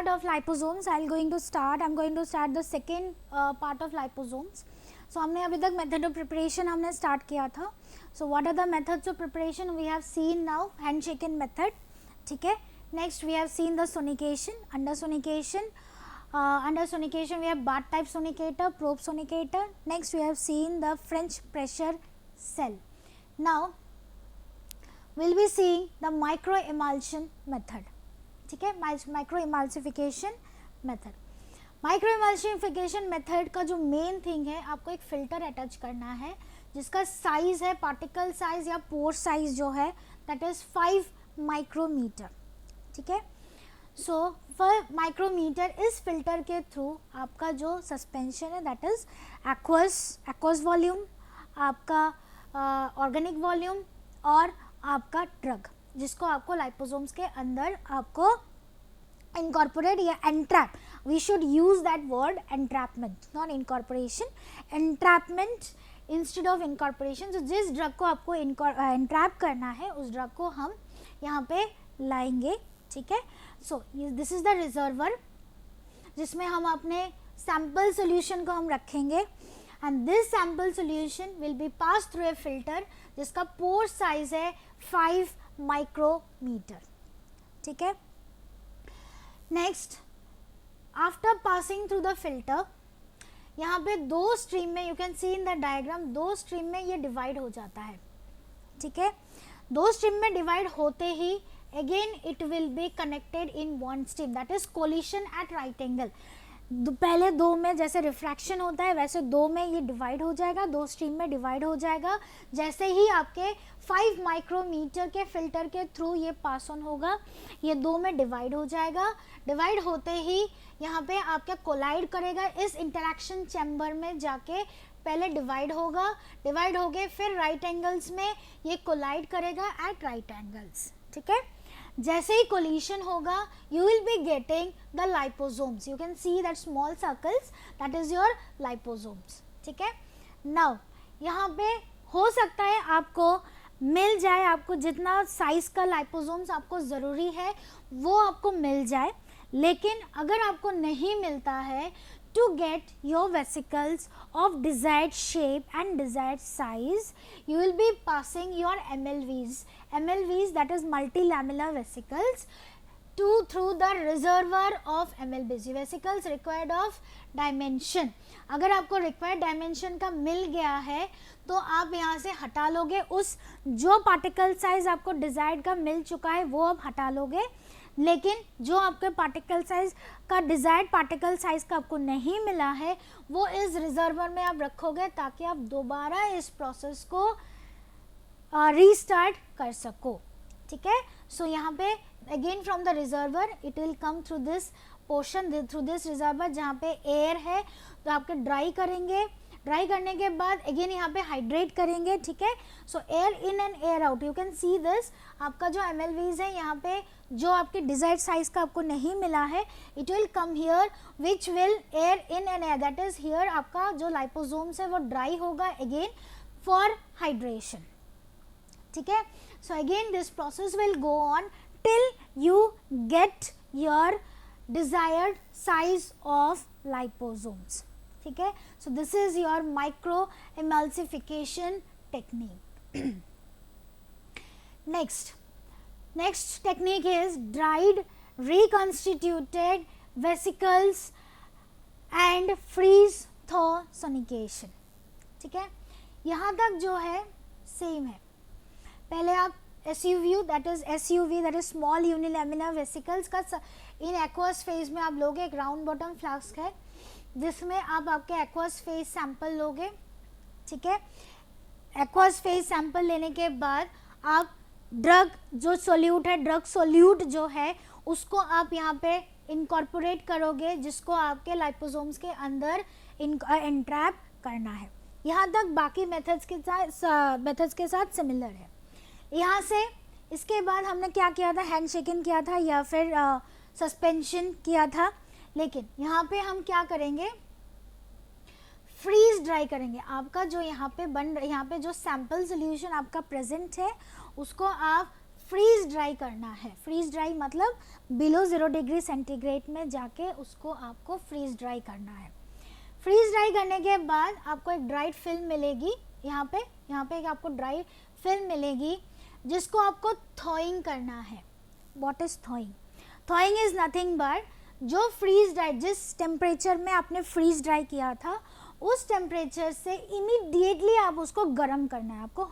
part of liposomes. I'm going to start the second part of liposomes. So हमने अभी तक method of preparation हमने start किया था. So what are the methods of preparation we have seen now? Handshaking method, ठीक है. Next we have seen the sonication. Under sonication we have bath type sonicator, probe sonicator. Next we have seen the French pressure cell. Now we'll be seeing the micro emulsion method. ठीक है, micro emulsification method. Micro emulsification method का जो main thing है, आपको एक filter attach करना है जिसका साइज है, पार्टिकल साइज या पोर साइज जो है दैट इज 5 माइक्रोमीटर. ठीक है. सो 5 माइक्रोमीटर इस फिल्टर के थ्रू आपका जो सस्पेंशन है दैट इज एक्वस वॉल्यूम, आपका ऑर्गेनिक वॉल्यूम और आपका ड्रग, जिसको आपको लाइपोसोम्स के अंदर आपको इनकॉर्पोरेट या entrap, we should use that word entrapment, not incorporation, entrapment instead of incorporation. जो जिस ड्रग को आपको एंट्रैप करना है उस ड्रग को हम यहाँ पे लाएंगे. ठीक है. So this is the reservoir जिसमें हम अपने सैम्पल सोल्यूशन को हम रखेंगे and this sample solution will be passed through a filter जिसका pore size है 5 micrometer. ठीक है. Next, after passing through the filter, यहाँ पे दो स्ट्रीम में, you can see in the diagram, दो स्ट्रीम में ये डिवाइड हो जाता है. ठीक है. दो स्ट्रीम में डिवाइड होते ही again it will be connected in one stream, that is collision at right angle. पहले दो में जैसे रिफ्रैक्शन होता है वैसे दो में ये डिवाइड हो जाएगा, दो स्ट्रीम में डिवाइड हो जाएगा. जैसे ही आपके 5 माइक्रोमीटर के फिल्टर के थ्रू ये पास ऑन होगा, ये दो में डिवाइड हो जाएगा. डिवाइड होते ही यहाँ पे आपका कोलाइड करेगा इस इंटरेक्शन चैम्बर में जाके, पहले डिवाइड होगा, डिवाइड हो गए फिर राइट एंगल्स में ये कोलाइड करेगा एट राइट एंगल्स. ठीक है. जैसे ही कोलिशन होगा you will be getting the liposomes. You can see that small circles, that is your liposomes. ठीक है. Now यहाँ पे हो सकता है आपको मिल जाए, आपको जितना साइज का लाइपोसोम्स आपको ज़रूरी है वो आपको मिल जाए, लेकिन अगर आपको नहीं मिलता है, to get your vesicles of desired shape and desired size, you will be passing your MLVs, that is multilamellar vesicles, through the reservoir of MLVs, vesicles required of dimension. अगर आपको required dimension का मिल गया है तो आप यहाँ से हटा लोगे, उस जो particle size आपको desired का मिल चुका है वो आप हटा लोगे, लेकिन जो आपके पार्टिकल साइज का डिजायर्ड पार्टिकल साइज का आपको नहीं मिला है वो इस रिजर्वर में आप रखोगे ताकि आप दोबारा इस प्रोसेस को रीस्टार्ट कर सको. ठीक है. सो यहाँ पे again from the reservoir it will come through this portion, through this reservoir जहाँ पे एयर है तो आपके ड्राई करेंगे, ड्राई करने के बाद अगेन यहाँ पे हाइड्रेट करेंगे. ठीक है. सो air in and air out, you can see this, आपका जो MLVs है यहाँ पे जो आपके डिजायर्ड साइज का आपको नहीं मिला है it will come here which will air in and air, that is here आपका जो लाइपोसोम्स है वो ड्राई होगा अगेन फॉर हाइड्रेशन. ठीक है. So again this process will go on till you get your desired size of liposomes. ठीक है. So this is your micro emulsification technique. Next technique is dried reconstituted vesicles and freeze thaw sonication. ठीक है. यहाँ तक जो है same है. पहले आप SUV, that is small unilaminar vesicles का इन एक्वस फेज में आप लोगे. एक राउंड बॉटम फ्लास्क है जिसमें आप आपके एक्वस फेज सैंपल लोगे. ठीक है. एक्वस फेज सैंपल लेने के बाद आप ड्रग जो सोल्यूट है, ड्रग सोल्यूट जो है उसको आप यहाँ पे इनकॉर्पोरेट करोगे, जिसको आपके लाइपोसोम्स के अंदर एंट्रैप करना है. यहाँ तक बाकी मेथड्स के साथ सिमिलर है. यहाँ से इसके बाद हमने क्या किया था, हैंड शेकिंग किया था या फिर सस्पेंशन किया था, लेकिन यहाँ पे हम क्या करेंगे, फ्रीज ड्राई करेंगे. आपका जो यहाँ पे जो सैंपल सोल्यूशन आपका प्रेजेंट है उसको आप फ्रीज ड्राई करना है। फ्रीज ड्राई मतलब बिलो 0 डिग्री सेंटीग्रेड में जाके उसको आपको फ्रीज ड्राई करना है। फ्रीज ड्राई करने के बाद आपको एक ड्राइड फिल्म मिलेगी, यहाँ पे एक आपको ड्राई फिल्म मिलेगी जिसको आपको थॉइंग करना है। What is थॉइंग? थॉइंग is nothing but जो फ्रीज ड्राई, जिस टेम्परेचर में आपने फ्रीज ड्राई किया था उस टेम्परेचर से इमीडिएटली आप उसको गर्म करना है, आपको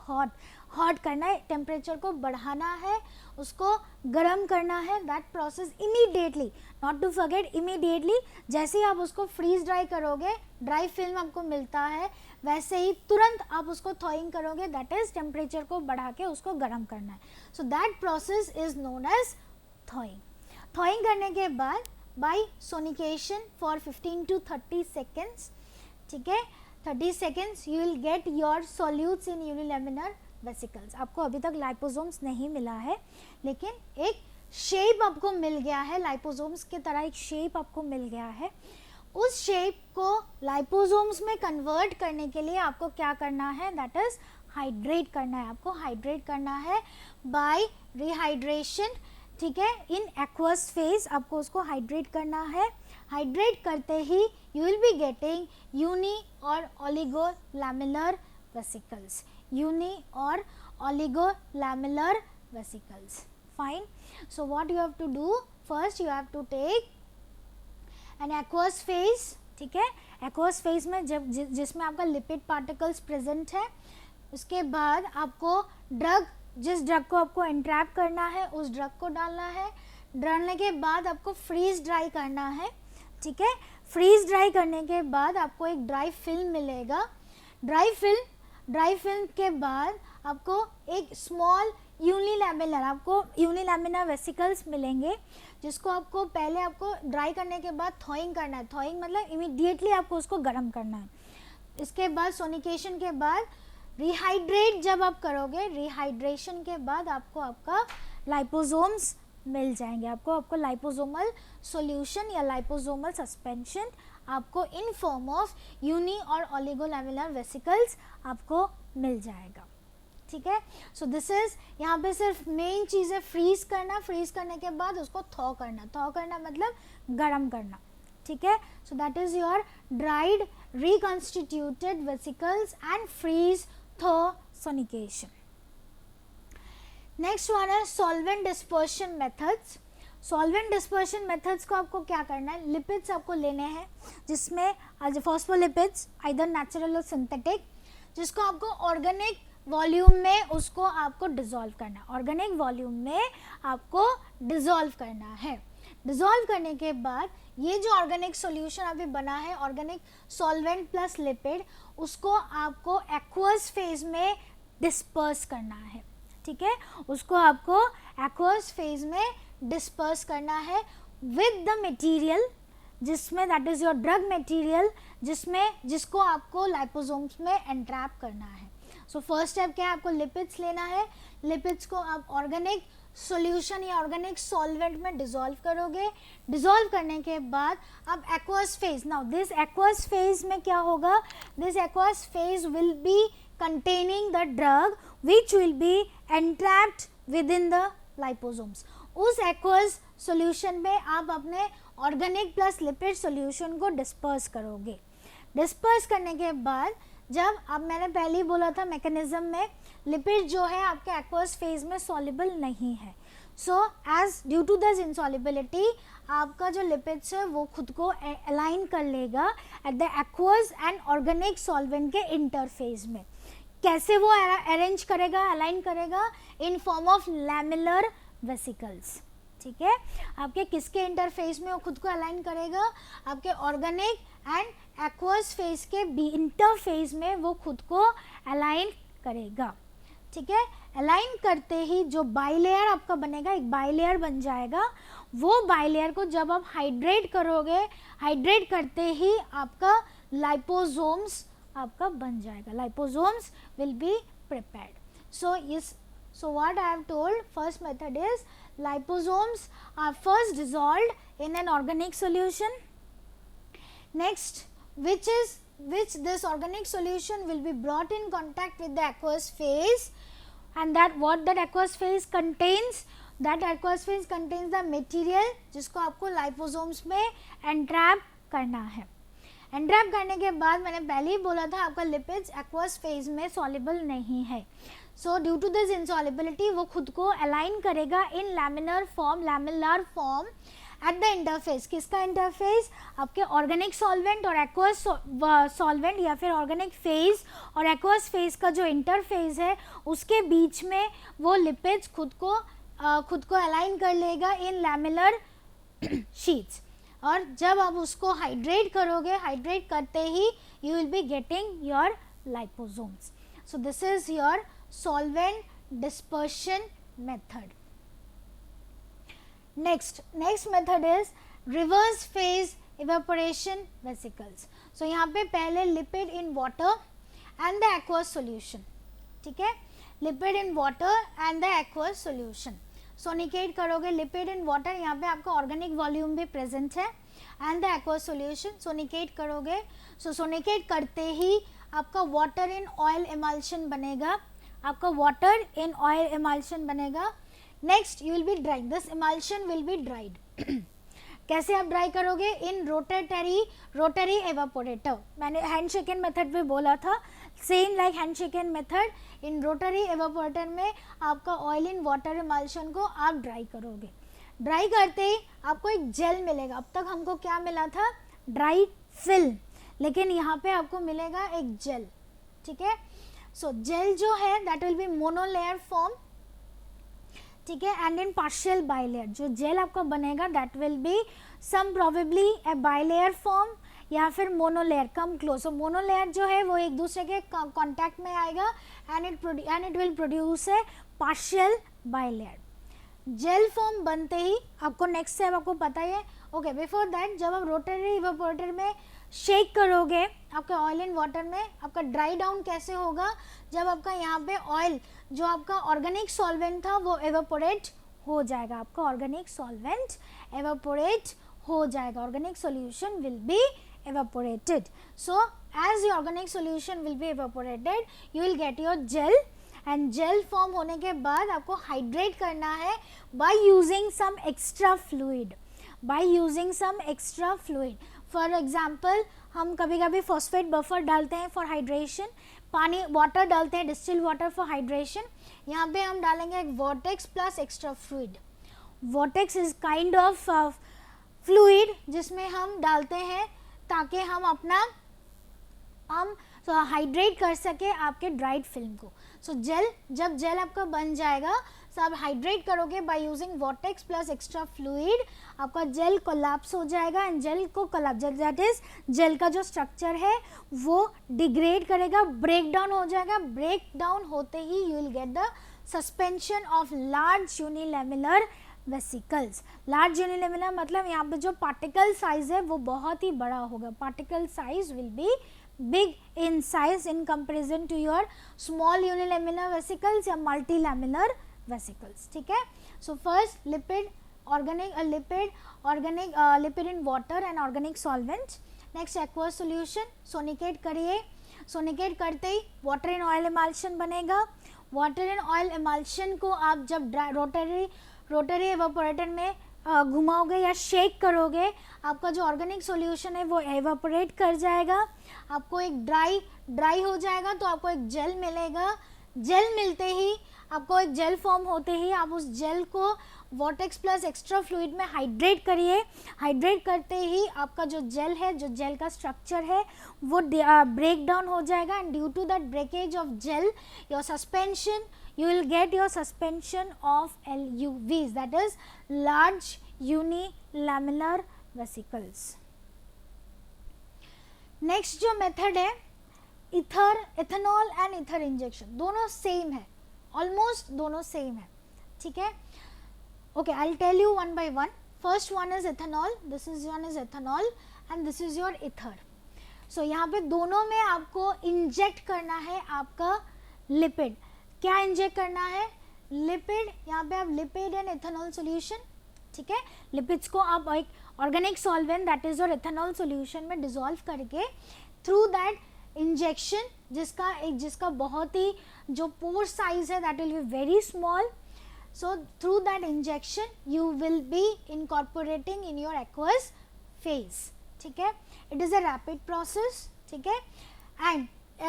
हॉट करना है, टेम्परेचर को बढ़ाना है, उसको गर्म करना है। That process immediately, not to forget, immediately जैसे ही आप उसको फ्रीज ड्राई करोगे, ड्राई फिल्म आपको मिलता है, वैसे ही तुरंत आप उसको थॉइंग करोगे, दैट इज टेम्परेचर को बढ़ा के उसको गर्म करना है। So that process is known as thawing. Thawing करने के बाद by sonication for 15 to 30 seconds, ठीक है, 30 seconds you will get your solutes in unilaminar vesicles। आपको अभी तक लाइपोसोम्स नहीं मिला है, लेकिन एक शेप आपको मिल गया है, लाइपोसोम्स की तरह एक शेप आपको मिल गया है। उस शेप को लाइपोसोम्स में कन्वर्ट करने के लिए आपको क्या करना है, दैट इज हाइड्रेट करना है। आपको हाइड्रेट करना है बाय रिहाइड्रेशन, ठीक है, इन एक्वस फेज आपको उसको हाइड्रेट करना है। हाइड्रेट करते ही you will be getting uni और ओलिगोलैमेलर वेसिकल्स, यूनी और oligolamellar vesicles. Fine. So what you have to do, first you have to take an aqueous phase, ठीक है, एक्वस फेज में जब जिसमें आपका लिपिड पार्टिकल्स प्रेजेंट है, उसके बाद आपको ड्रग, जिस ड्रग को आपको एंट्रैप करना है उस ड्रग को डालना है। डालने के बाद आपको फ्रीज ड्राई करना है, ठीक है। फ्रीज ड्राई करने के बाद आपको एक ड्राई फिल्म मिलेगा। ड्राई फिल्म के बाद आपको एक स्मॉल यूनिलैमिनर, आपको यूनिलैमिनर वेसिकल्स मिलेंगे, जिसको आपको पहले आपको ड्राई करने के बाद थॉइंग करना है। थॉइंग मतलब इमीडिएटली आपको उसको गर्म करना है। इसके बाद सोनिकेशन के बाद रिहाइड्रेट जब आप करोगे, रिहाइड्रेशन के बाद आपको आपका लाइपोसोम्स मिल जाएंगे। आपको लाइपोसोमल सॉल्यूशन या लाइपोसोमल सस्पेंशन आपको इन फॉर्म ऑफ यूनी और ओलिगोलैमेलर वेसिकल्स आपको मिल जाएगा, ठीक है। सो दिस इज, यहाँ पे सिर्फ मेन चीज़ है फ्रीज करना, फ्रीज करने के बाद उसको थॉ करना, थॉ करना मतलब गर्म करना, ठीक है। So that is your dried reconstituted vesicles and freeze thaw sonication. Next one है solvent dispersion methods. Solvent dispersion methods को आपको क्या करना है, लिपिड्स आपको लेने हैं जिसमें फॉस्फोलिपिड्स आइदर नेचुरल और सिंथेटिक, जिसको आपको ऑर्गेनिक वॉल्यूम में उसको आपको डिसॉल्व करना है। ऑर्गेनिक वॉल्यूम में आपको डिसॉल्व करना है। डिसॉल्व करने के बाद ये जो ऑर्गेनिक सॉल्यूशन अभी बना है, ऑर्गेनिक सॉल्वेंट प्लस लिपिड, उसको आपको एक्वस फेज में डिस्पर्स करना है, ठीक है। उसको आपको एक्वस फेज में डिस्पर्स करना है विद द मटेरियल जिसमें that is your drug material, जिसको आपको लाइपोसोम्स में एंट्रैप करना है। सो फर्स्ट स्टेप क्या है, आपको लिपिड्स लेना है। लिपिड्स को आप ऑर्गेनिक सॉल्यूशन या ऑर्गेनिक सॉल्वेंट में डिसॉल्व करोगे। डिसॉल्व करने के बाद अब aqueous phase, now this aqueous phase में क्या होगा, this aqueous phase will B containing the drug which will be entrapped within the liposomes। उस aqueous solution में आप अपने organic plus lipid solution को disperse करोगे। disperse करने के बाद जब, अब मैंने पहले ही बोला था मैकेनिज्म में, लिपिड जो है आपके aqueous phase में soluble नहीं है। So as due to this insolubility आपका जो लिपिड्स है वो खुद को अलाइन कर लेगा at the aqueous and organic solvent के इंटरफेस में। कैसे वो अरेंज करेगा, अलाइन करेगा, इन फॉर्म ऑफ लैमिलर वेसिकल्स, ठीक है। आपके किसके इंटरफेस में वो खुद को अलाइन करेगा, आपके ऑर्गेनिक एंड एक्वस फेज के इंटरफेस में वो खुद को अलाइन करेगा, ठीक है। अलाइन करते ही जो बाइलेयर आपका बनेगा, एक बाइलेयर बन जाएगा। वो बाइलेयर को जब आप हाइड्रेट करोगे, हाइड्रेट करते ही आपका लाइपोसोम्स आपका बन जाएगा। Liposomes will be prepared. So what I have told, first method is liposomes are first dissolved in an organic solution. Next, which this organic solution will be brought in contact with the aqueous phase, and that what that aqueous phase contains, that aqueous phase contains the material जिसको आपको liposomes में entrap करना है। Entrap करने के बाद मैंने पहले ही बोला था आपका लिपिड्स एक्वस फेज में सॉल्युबल नहीं है, so due to this insolubility वो खुद को अलाइन करेगा in laminar form at the interface. किसका इंटरफेस? आपके ऑर्गेनिक सॉल्वेंट और एक्वस सॉल्वेंट या फिर ऑर्गेनिक फेज और एक्वस फेज का जो इंटरफेस है उसके बीच में वो लिपिड्स खुद को अलाइन कर लेगा इन लैमिनार शीट्स। और जब आप उसको हाइड्रेट करोगे, हाइड्रेट करते ही you will be getting your liposomes. So this is your solvent dispersion method. Next method is reverse phase evaporation vesicles. So यहाँ पे पहले lipid in water and the aqueous solution, ठीक है, lipid in water and the aqueous solution. Sonicate करोगे lipid in water, यहाँ पे आपका organic volume भी प्रेजेंट है, and the aqueous solution sonicate करोगे। सो सोनिकेट करते ही आपका वाटर इन ऑयल एमल्शन बनेगा, आपका वाटर इन ऑयल एमल्शन बनेगा। Next you will B drawing, this emulsion will be dried. कैसे आप ड्राई करोगे? इन रोटरी एवापोरेटर। मैंने हैंड शेकन मेथड पे बोला था, सेम लाइक हैंड शेकन मेथड, इन रोटरी एवापोरेटर में आपका ऑयल इन वाटर एमल्शन को आप ड्राई करोगे। ड्राई करते ही आपको एक जेल मिलेगा। अब तक हमको क्या मिला था? ड्राई फिल्म, लेकिन यहाँ पे आपको मिलेगा एक जेल, ठीक है। सो जेल जो है that will be monolayer form, ठीक है, एंड इन पार्शियल बाइलेयर। जो जेल आपका बनेगा that will be some probably a bilayer form या फिर मोनोलेयर, कम क्लोज। मोनोलेयर जो है वो एक दूसरे के कांटेक्ट में आएगा and it will produce a partial bilayer. Jail form बनते ही आपको नेक्स्ट स्टेप आपको पता ही है। ओके, बिफोर दैट जब आप रोटरी इवेपोरेटर में शेक करोगे आपका ऑयल इन वाटर में, आपका ड्राई डाउन कैसे होगा? जब आपका यहाँ पे ऑयल जो आपका ऑर्गेनिक सॉल्वेंट था वो एवेपोरेट हो जाएगा, आपका ऑर्गेनिक सॉल्वेंट एवेपोरेट हो जाएगा, organic solution will be evaporated. So as the organic solution will be evaporated, you will get your gel, and gel form होने के बाद आपको hydrate करना है by using some extra fluid, by using some extra fluid. For example, हम कभी कभी phosphate buffer डालते हैं for hydration, पानी वाटर डालते हैं distilled water for hydration। यहाँ पे हम डालेंगे एक vortex plus extra fluid. Vortex is kind of fluid जिसमें हम डालते हैं ताकि हम अपना हाइड्रेट कर सके आपके ड्राइड फिल्म को। सो जेल, जब जेल आपका बन जाएगा तो आप हाइड्रेट करोगे by using vortex plus extra fluid, आपका जेल कोलैप्स हो जाएगा एंड जेल को कोलैप्स, दैट इज जेल का जो स्ट्रक्चर है वो डिग्रेड करेगा, ब्रेक डाउन हो जाएगा। ब्रेक डाउन होते ही you will get the suspension of large unilamellar vesicles. Large unilamellar मतलब यहाँ पे जो पार्टिकल साइज है वो बहुत ही बड़ा होगा, particle size will be big in size in comparison to your small unilamellar vesicles या मल्टीलेमुलर वेसिकल्स, ठीक है। So first lipid lipid in water and organic solvent. Next aqueous solution, sonicate करिए, सोनिकेट करते ही वाटर इन ऑयल एमल्शन बनेगा। Water in oil emulsion को आप जब रोटरी एवापोरेटर में घुमाओगे या शेक करोगे, आपका जो ऑर्गेनिक सॉल्यूशन है वो एवापोरेट कर जाएगा, आपको एक ड्राई हो जाएगा, तो आपको एक जेल मिलेगा। जेल मिलते ही आपको एक जेल फॉर्म होते ही आप उस जेल को वॉटेक्स प्लस एक्स्ट्रा फ्लूइड में हाइड्रेट करिए। हाइड्रेट करते ही आपका जो जेल है, जो जेल का स्ट्रक्चर है वो ब्रेक डाउन हो जाएगा and due to that breakage of gel your suspension, you will get your suspension of LUVs, that is large unilamellar vesicles. Next जो मेथड है इथेनॉल एंड ईथर इंजेक्शन, दोनों same है, almost दोनों same है, ठीक है। Okay, I will tell you one by one. First one is ethanol, this is one is ethanol and this is your ether. So यहाँ पे दोनों में आपको इंजेक्ट करना है आपका लिपिड। क्या इंजेक्ट करना है? लिपिड। यहाँ पे आप लिपिड एंड इथेनॉल सॉल्यूशन, ठीक है, लिपिड्स को आप एक organic solvent that is your ethanol solution में डिसॉल्व करके थ्रू दैट इंजेक्शन जिसका बहुत ही जो पोर साइज है that will be very small. So through that injection you will be incorporating in your aqueous phase. ठीक है, it is a rapid process. ठीक है, and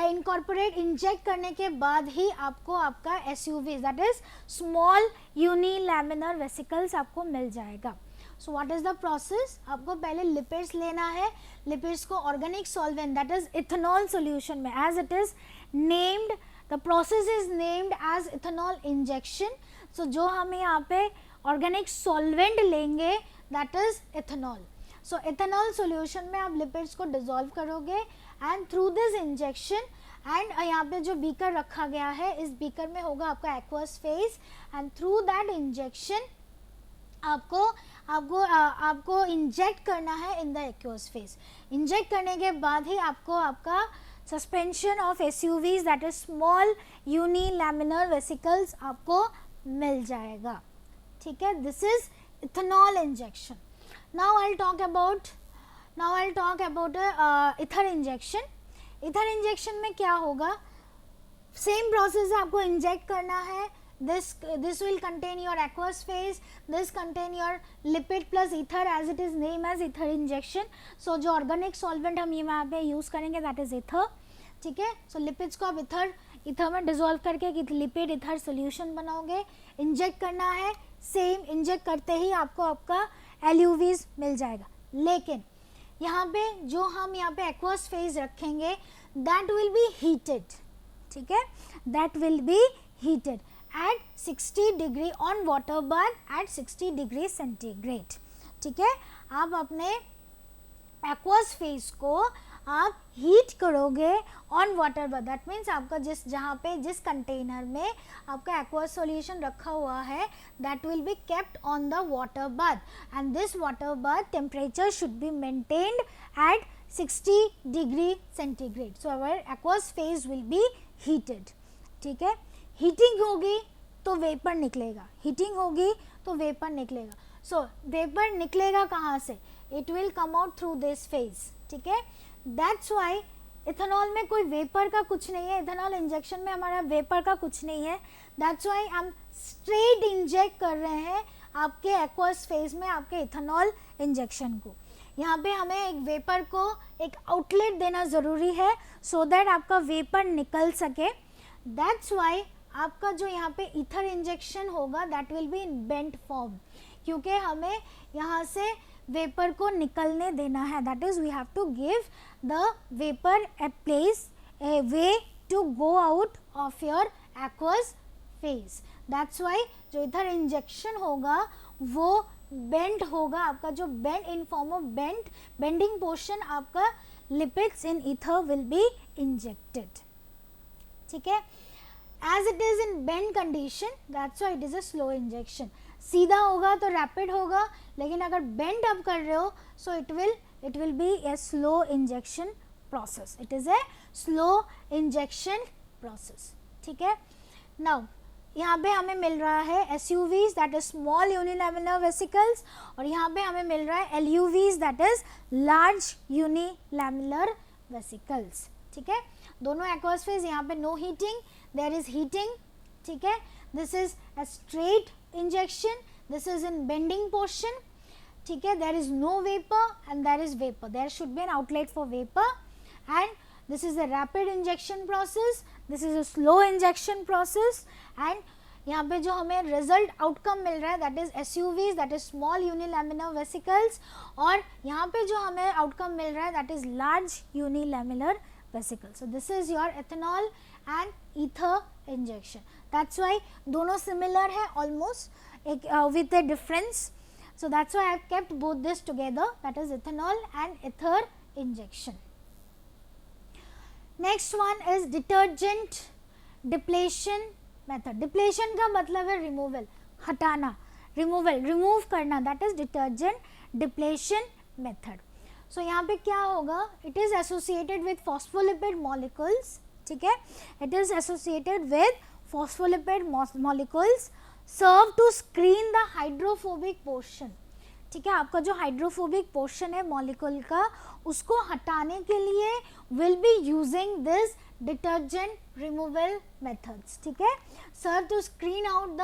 incorporate inject करने के बाद ही आपको आपका SUV that is small unilaminar vesicles आपको मिल जाएगा. So what is the process? आपको पहले lipids लेना है. lipids को organic solvent that is ethanol solution में, as it is named, the process is named as ethanol injection. So जो हम यहाँ पे organic solvent लेंगे that is ethanol. So ethanol solution में आप lipids को dissolve करोगे and through this injection and यहाँ पे जो beaker रखा गया है इस beaker में होगा आपका aqueous phase and through that injection आपको इंजेक्ट करना है in the aqueous phase. Inject करने के बाद ही आपको आपका suspension of SUVs that is small unilaminar vesicles आपको मिल जाएगा. ठीक है, this is ethanol injection. Now I talk about ether injection. Ether injection में क्या होगा, सेम प्रोसेस है, आपको इंजेक्ट करना है. This will contain your aqueous phase. This contain your lipid plus ether as it is named as ether injection. So जो organic solvent हम यहाँ पे use करेंगे that is ether. ठीक है, so lipids को आप ether में dissolve करके lipid ether solution बनाओगे. इंजेक्ट करना है, सेम इंजेक्ट करते ही आपको आपका LUVs मिल जाएगा. लेकिन यहाँ पे जो हम यहाँ पे aqueous phase रखेंगे that will be heated. ठीक है, that will be heated at 60 degree on water bath at 60 degree centigrade. ठीक है, आप अपने aqueous phase को आप हीट करोगे on water bath. That means आपका जिस कंटेनर में आपका एक्वा सॉल्यूशन रखा हुआ है that will be kept on the water bath and this water bath temperature should be maintained at 60 degree centigrade. So our aqueous phase will be heated. ठीक है, heating होगी तो वेपर निकलेगा, हीटिंग होगी तो वेपर निकलेगा. सो वेपर निकलेगा कहाँ से? It will come out through this phase. ठीक है, दैट्स वाई इथेनॉल में कोई वेपर का कुछ नहीं है. इथेनॉल इंजेक्शन में हमारा वेपर का कुछ नहीं है. दैट्स वाई हम स्ट्रेट इंजेक्ट कर रहे हैं आपके एक्वस फेज में आपके इथेनॉल इंजेक्शन को. यहाँ पे हमें एक वेपर को एक आउटलेट देना ज़रूरी है सो दैट आपका वेपर निकल सके. दैट्स वाई आपका जो यहाँ पे ईथर इंजेक्शन होगा that will be in bent form, क्योंकि हमें यहाँ से वेपर को निकलने देना है. That is we have to give the vapour a place, a way to go out of your aqueous phase. That's why जो इथर इंजेक्शन होगा वो बेंड होगा. आपका जो bend in form of bending portion आपका lipids in ether will be injected. ठीक है, as it is in bend condition that's why it is a slow injection. सीधा होगा तो रैपिड होगा, लेकिन अगर बेंड अप कर रहे हो so it will be a slow injection process. It is a slow injection process. ठीक है, now यहाँ पे हमें मिल रहा है SUVs that is small unilaminar vesicles और यहाँ पे हमें मिल रहा है LUVs that is large unilaminar vesicles. ठीक है, दोनों एक्वस फेज. यहाँ पे no heating, there is heating. ठीक है, this is a straight injection, this is in bending portion. ठीक है, there is no vapour and there is vapour. There should be an outlet for vapour and this is a rapid injection process, this is a slow injection process. And यहाँ पे जो हमें result outcome मिल रहा है that is SUVs that is small unilaminar vesicles और यहाँ पे जो हमें आउटकम मिल रहा है that is large unilaminar vesicle. So this is your ethanol and ether injection. That's why दोनों similar है almost with a difference. So that's why I have kept both this together, that is ethanol and ether injection. Next one is detergent depletion method. Depletion का मतलब है removal, हटाना, remove करना, that is detergent depletion method. So यहाँ पे क्या होगा? It is associated with phospholipid molecules. ठीक है, it is associated with phospholipid molecules serve to screen the hydrophobic portion. ठीक है, आपका जो हाइड्रोफोबिक पोर्शन है मॉलिक्यूल का, उसको हटाने के लिए will be using this detergent removal methods. ठीक है sir, to screen out the,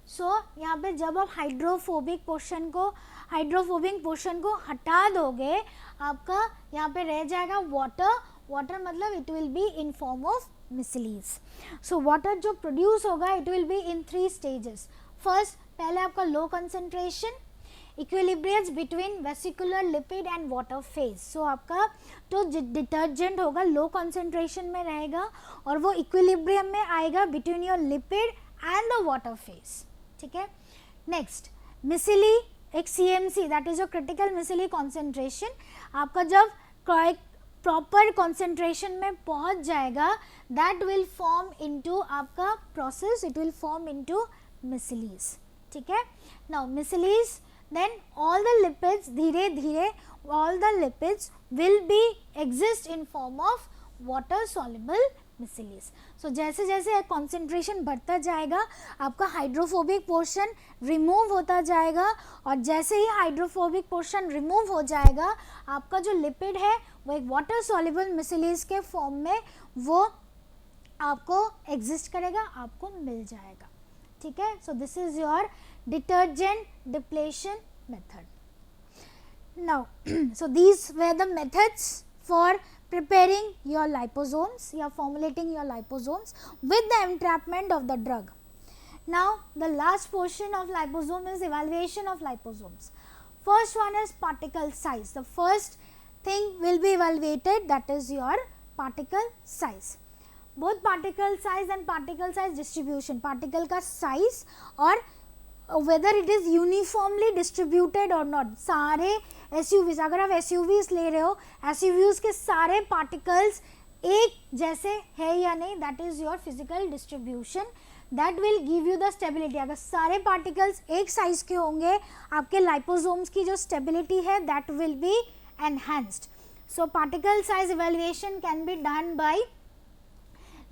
so यहाँ पे जब आप हाइड्रोफोबिक पोर्शन को हटा दोगे, आपका यहाँ पे रह जाएगा वाटर. वाटर मतलब it will be in form of micelles. So water जो प्रोड्यूस होगा it will be in 3 stages. First, पहले आपका low concentration, equilibrium between vesicular lipid and water phase. So आपका जो डिटर्जेंट होगा लो कंसंट्रेशन में रहेगा और वो इक्विलिब्रियम में आएगा between your lipid and the water phase. ठीक है, नेक्स्ट मिसली, एक CMC that is your critical micelle concentration. आपका जब प्रॉपर कॉन्सेंट्रेशन में पहुंच जाएगा, दैट विल फॉर्म इनटू आपका process, it will form into micelles. ठीक है, now micelles, then all the lipids धीरे धीरे all the lipids will be exist in form of water soluble मिसलीज. सो जैसे जैसे कॉन्सेंट्रेशन बढ़ता जाएगा, आपका हाइड्रोफोबिक पोर्शन रिमूव होता जाएगा, और जैसे ही हाइड्रोफोबिक पोर्शन रिमूव हो जाएगा, आपका जो लिपिड है वो एक वाटर सॉल्युबल मिसलीज के फॉर्म में वो आपको एग्जिस्ट करेगा, आपको मिल जाएगा. ठीक है, so this is your detergent depletion method. Now so these were the methods for preparing your liposomes, you are formulating your liposomes with the entrapment of the drug. Now the last portion of liposome is evaluation of liposomes. First one is particle size. The first thing will be evaluated, that is your particle size. Both particle size and particle size distribution, particle का size और whether it is uniformly distributed or not. सारे SUVs, अगर आप SUVs ले रहे हो, SUVs के सारे particles एक जैसे है या नहीं, that is your physical distribution, that will give you the stability. अगर सारे particles एक size के होंगे, आपके liposomes की जो stability है that will be enhanced. So particle size evaluation can be done by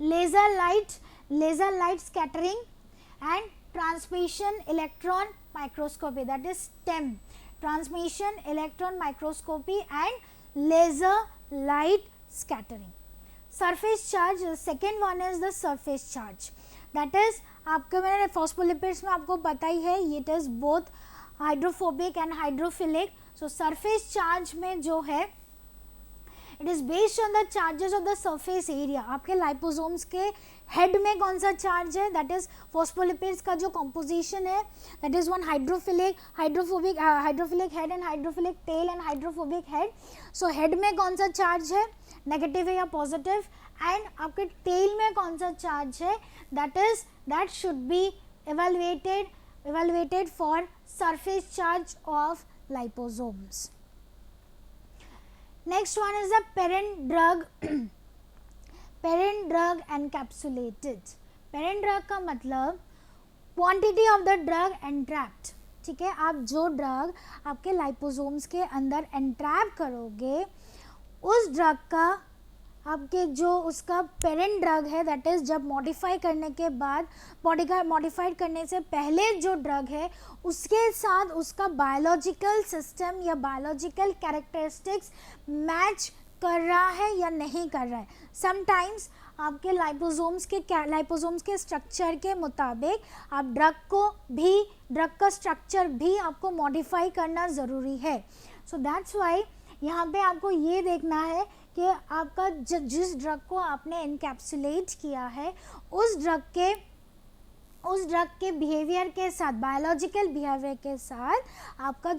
laser light scattering and transmission electron microscopy, that is TEM, transmission electron microscopy and laser light scattering. Surface charge, second one is the surface charge, that is आपके मैंने phospholipids में आपको पता ही है, it is both hydrophobic and hydrophilic. So surface charge में जो है it is based on the charges of the surface area. आपके लाइपोसोम्स के हेड में कौन सा चार्ज है, दैट इज फॉस्फोलिपिड्स का जो कॉम्पोजिशन है, that is one hydrophobic head and hydrophilic tail and hydrophobic head. So head में कौन सा चार्ज है, नेगेटिव है या पॉजिटिव, एंड आपके टेल में कौन सा चार्ज है, that should be evaluated for surface charge of liposomes. Next one is the parent drug parent drug encapsulated. parent drug का मतलब quantity of the drug entrapped. ठीक है, आप जो ड्रग आपके लाइपोसोम्स के अंदर एंट्रैप करोगे, उस ड्रग का आपके जो उसका पेरेंट ड्रग है, दैट इज़ जब मॉडिफाई करने के बाद, मॉडिफाइड करने से पहले जो ड्रग है उसके साथ उसका बायोलॉजिकल सिस्टम या बायोलॉजिकल कैरेक्टरिस्टिक्स मैच कर रहा है या नहीं कर रहा है. समटाइम्स आपके लाइपोसोम्स के स्ट्रक्चर के मुताबिक आप ड्रग का स्ट्रक्चर भी आपको मॉडिफाई करना ज़रूरी है. सो दैट्स वाई यहाँ पे आपको ये देखना है कि आपका जिस ड्रग को आपने एनकैप्सुलेट किया है, उस ड्रग के बिहेवियर के साथ, बायोलॉजिकल बिहेवियर के साथ, आपका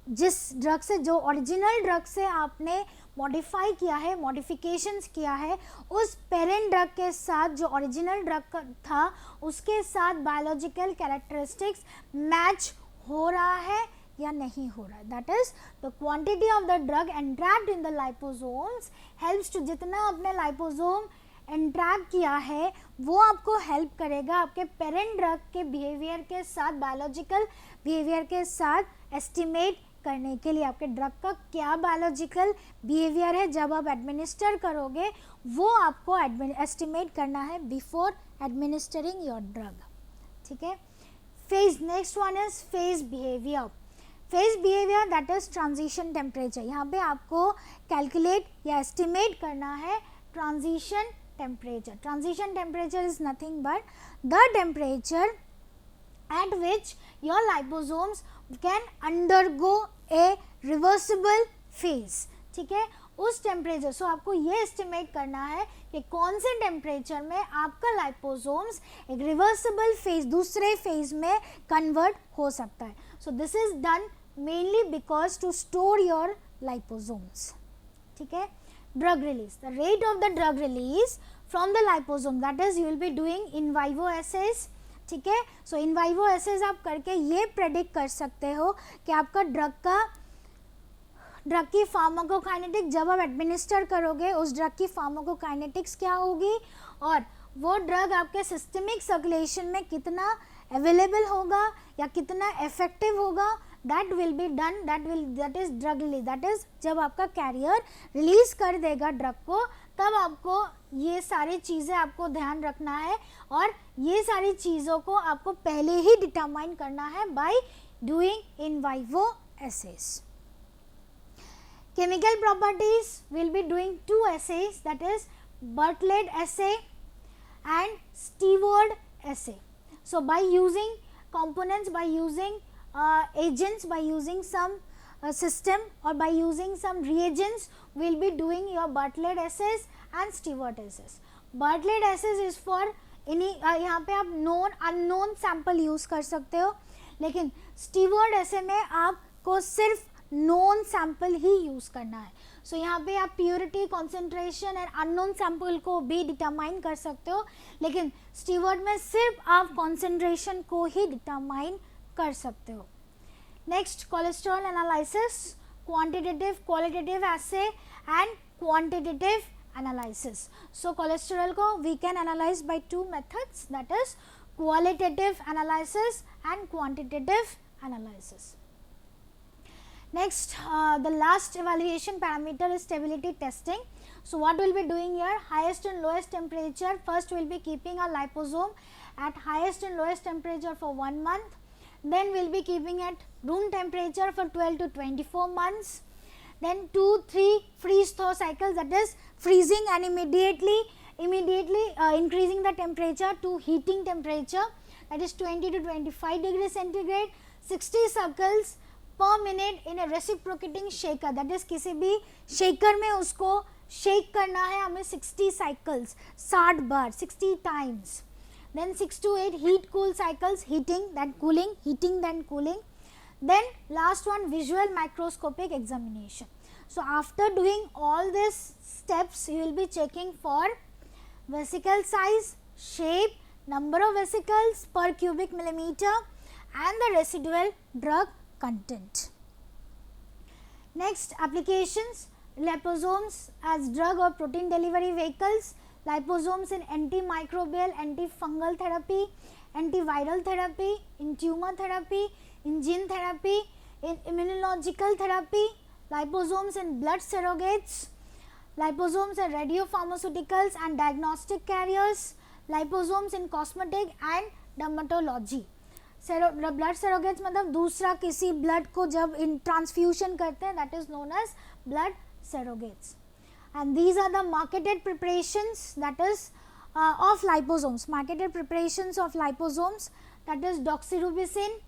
जिस ड्रग से, जो ओरिजिनल ड्रग से आपने मॉडिफाई किया है, मॉडिफिकेशंस किया है, उस पेरेंट ड्रग के साथ, जो ओरिजिनल ड्रग था उसके साथ बायोलॉजिकल कैरेक्टरिस्टिक्स मैच हो रहा है या नहीं हो रहा है. That is the quantity of the drug entrapped in the liposomes helps to, जितना आपने लाइपोसोम एंट्रैप किया है वो आपको हेल्प करेगा आपके पेरेंट ड्रग के बिहेवियर के साथ, बायोलॉजिकल बिहेवियर के साथ एस्टिमेट करने के लिए. आपके ड्रग का क्या बायोलॉजिकल बिहेवियर है जब आप एडमिनिस्टर करोगे, वो आपको एस्टिमेट करना है बिफोर एडमिनिस्टरिंग योर ड्रग. ठीक है. Phase, next one is phase behaviour. Phase behaviour that is transition temperature. यहाँ पे आपको कैलकुलेट या एस्टिमेट करना है transition temperature. Transition temperature is nothing but the temperature at which your liposomes can undergo a reversible phase. ठीक है, उस temperature. सो आपको ये एस्टिमेट करना है कि कौन से टेम्परेचर में आपका लाइपोसोम्स एक रिवर्सिबल फेज, दूसरे फेज में कन्वर्ट हो सकता है. So this is done mainly because to store your liposomes. ठीक है. Drug release, the rate of the drug release from the liposome, that is you will be doing in vivo assays. ठीक है. सो इन vivo assess आप करके ये predict कर सकते हो कि आपका ड्रग की फार्माकोकाइनेटिक जब आप एडमिनिस्टर करोगे उस ड्रग की फार्माकोकाइनेटिक्स क्या होगी और वो ड्रग आपके सिस्टमिक सर्कुलेशन में कितना अवेलेबल होगा या कितना इफेक्टिव होगा. That will be done, that is drug release. That is जब आपका कैरियर रिलीज कर देगा ड्रग को, तब आपको ये सारी चीज़ें आपको ध्यान रखना है और ये सारी चीज़ों को आपको पहले ही डिटरमाइन करना है by doing in vivo assays. Chemical properties will be doing two assays, that is Bartlett assay and Steward assay. So by using components, by using agents, by using some system or by using some reagents, we will be doing your Bartlett assays and Steward assays. Bartlett assays is for any यहाँ पे आप known unknown sample use कर सकते हो, लेकिन Steward assay में आपको सिर्फ नोन सैंपल ही यूज करना है. सो यहाँ पे आप purity, concentration and unknown sample को भी डिटरमाइन कर सकते हो, लेकिन स्टीवर्ड में सिर्फ आप कॉन्सेंट्रेशन को ही डिटरमाइन कर सकते हो. Next, cholesterol analysis, quantitative, qualitative assay and quantitative analysis. So cholesterol को we can analyse by two methods, that is qualitative analysis and quantitative analysis. Next, the last evaluation parameter is stability testing. So what we'll be doing here, highest and lowest temperature. First we'll be keeping our liposome at highest and lowest temperature for 1 month. Then we'll be keeping at room temperature for 12 to 24 months. Then 2-3 freeze thaw cycles, that is freezing and immediately increasing the temperature to heating temperature, that is 20 to 25 degrees centigrade. 60 cycles per minute in a reciprocating shaker, that is किसी भी shaker में उसको shake करना है हमें 60 cycles, 60 bar, 60 times. Then 6 to 8 heat cool cycles, heating then cooling, heating then cooling. Then last one, visual microscopic examination. So after doing all these steps, you will be checking for vesicle size, shape, number of vesicles per cubic millimeter and the residual drug content. Next, applications, liposomes as drug or protein delivery vehicles, liposomes in antimicrobial, antifungal therapy, antiviral therapy, in tumor therapy, in gene therapy, in immunological therapy, liposomes in blood surrogates, liposomes in radiopharmaceuticals and diagnostic carriers, liposomes in cosmetic and dermatology. Blood surrogates मतलब दूसरा किसी blood को जब इन transfusion करते हैं, that is known as blood surrogates. And these are the marketed preparations, that is of liposomes. Marketed preparations of liposomes, that is doxorubicin,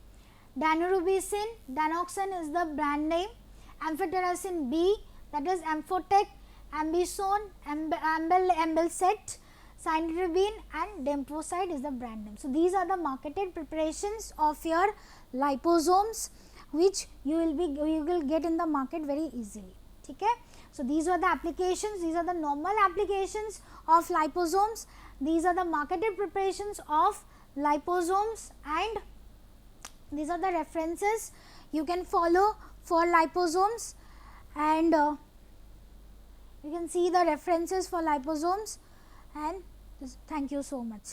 daunorubicin, daunoxome is the brand name, amphotericin B, that is amphotec, ambisome, abelcet, Cytarabine and Demposide is the brand name. So these are the marketed preparations of your liposomes which you will get in the market very easily. ठीक है. So these are the applications, these are the normal applications of liposomes, these are the marketed preparations of liposomes and these are the references you can follow for liposomes and you can see the references for liposomes and thank you so much.